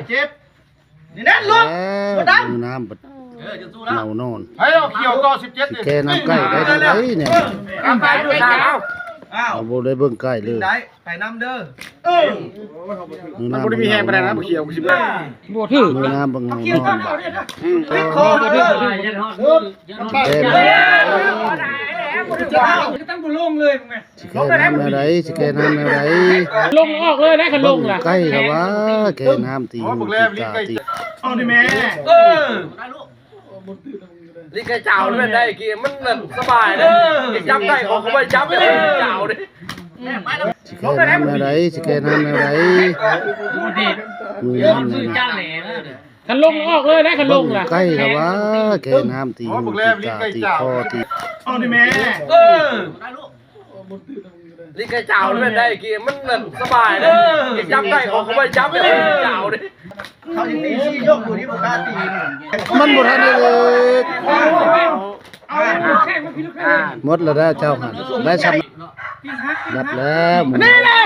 เจ็บนี่นั่นลุกมาดังน้ำจะสู้แล้ว เน่านอน ให้เอาเขียวต่อ17แกน้ำใกล้ได้ไหนเนี่ย น้ำไปดูทางอ้าว เอาโบได้เบิ่งใกล้เลย ได้ไปน้ำเด้อมันบ่ได้มีแห้งไปนะเขียวสิบ่บ่ถือน้ำบังนอน ติดคอมาเด้อแกตั้งกูลงเลยมึงไง สิแกน้ำอะไรสิแกน้ำอะไร ลงออกเลยนะคันลงล่ะ ใกล้แล้ววะแกน้ำตีหูตีตาตี เอาดิแม่นี่แกเจ้าเลยได้กี่มันแบบสบายเลยจับได้ของเขาไม่จับเลยเจ้าดิ สิแกน้ำอะไรสิแกน้ำอะไรมือน้ำอะไร คันลงออกเลยนะคันลงล่ะ ใกล้แล้ววะแกน้ำตีหูตีตาตีคอตี เอาดิแม่ นี่แกเจ้าเลยได้กี่มันแบบสบายเลยจับได้ของเขาไม่จับเลยเจ้าดิ เขายังตีชี้ยกอยู่ที่บุกาตี มันบ่ทันได้เลยหมดแล้วนะเจ้าหันได้ซ้ำรับแล้วนี่แหละ